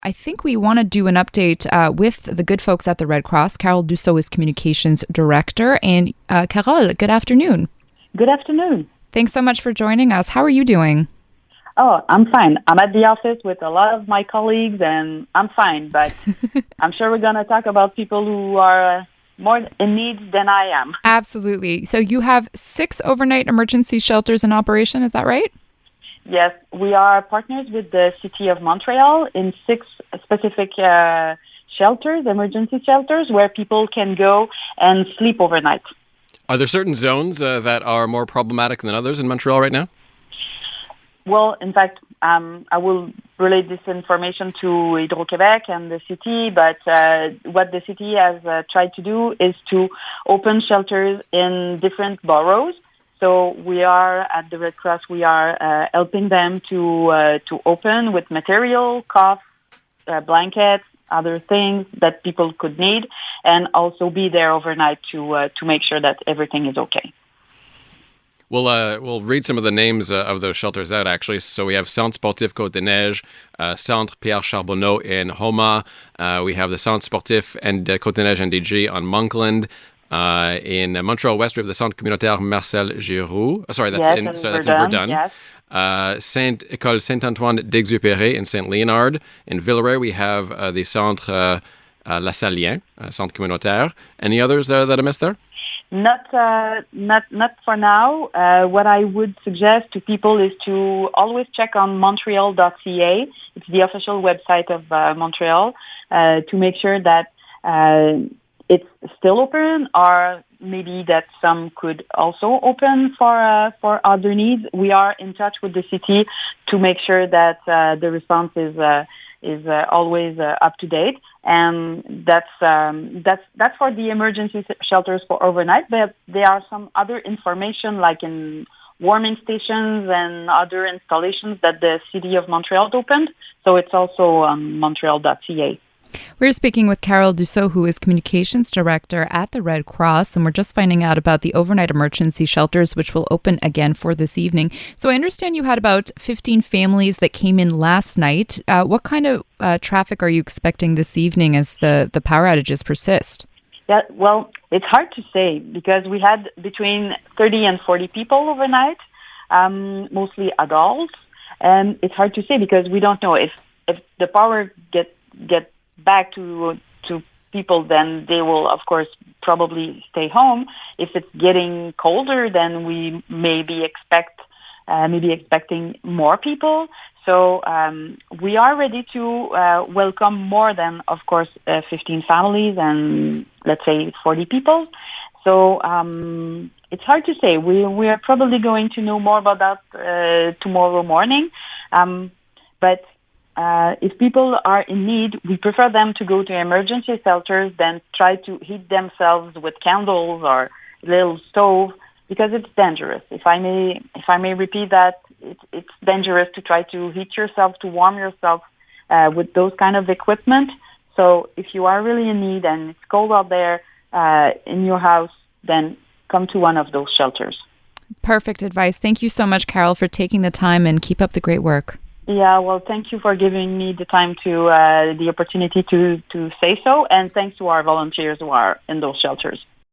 I think we want to do an update with the good folks at the Red Cross. Carole Dussault is Communications Director. And Carole, good afternoon. Good afternoon. Thanks so much for joining us. How are you doing? Oh, I'm fine. I'm at the office with a lot of my colleagues, and I'm fine. But I'm sure we're going to talk about people who are more in need than I am. Absolutely. So you have 6 overnight emergency shelters in operation, is that right? Yes, we are partners with the city of Montreal in 6 specific shelters, emergency shelters, where people can go and sleep overnight. Are there certain zones that are more problematic than others in Montreal right now? Well, in fact, I will relate this information to Hydro-Québec and the city, but what the city has tried to do is to open shelters in different boroughs. So we are at the Red Cross. We are helping them to open with material, cough, blankets, other things that people could need, and also be there overnight to make sure that everything is okay. We'll read some of the names of those shelters out, actually. So we have Centre Sportif Côte-des-Neiges, Centre Pierre-Charbonneau in Houma. We have the Centre Sportif and CDN-NDG on Monkland. In Montreal West, we have the Centre communautaire Marcel-Giroux. That's in Verdun. Yes. École Saint-Antoine d'Exupéry in Saint-Léonard. In Villeray, we have the Centre lasallien, Centre communautaire. Any others that I missed there? Not for now. What I would suggest to people is to always check on Montreal.ca. It's the official website of Montreal to make sure that it's still open, or maybe that some could also open for other needs. We are in touch with the city to make sure that the response is always up to date, and that's for the emergency shelters for overnight. But there are some other information, like in warming stations and other installations that the city of Montreal opened. So it's also on Montreal.ca. We're speaking with Carole Dussault, who is Communications Director at the Red Cross, and we're just finding out about the overnight emergency shelters, which will open again for this evening. So I understand you had about 15 families that came in last night. What kind of traffic are you expecting this evening as the power outages persist? Yeah, well, it's hard to say because we had between 30 and 40 people overnight, mostly adults, and it's hard to say because we don't know if the power get back to people, then they will, of course, probably stay home. If it's getting colder, then we may be expecting more people. So we are ready to welcome more than, of course, 15 families and, let's say, 40 people. So it's hard to say. We are probably going to know more about that tomorrow morning. But if people are in need, we prefer them to go to emergency shelters than try to heat themselves with candles or little stove, because it's dangerous. If I may repeat that, it's dangerous to try to heat yourself, to warm yourself with those kind of equipment. So if you are really in need and it's cold out there in your house, then come to one of those shelters. Perfect advice. Thank you so much, Carole, for taking the time, and keep up the great work. Yeah, well, thank you for giving me the time the opportunity to say so, and thanks to our volunteers who are in those shelters.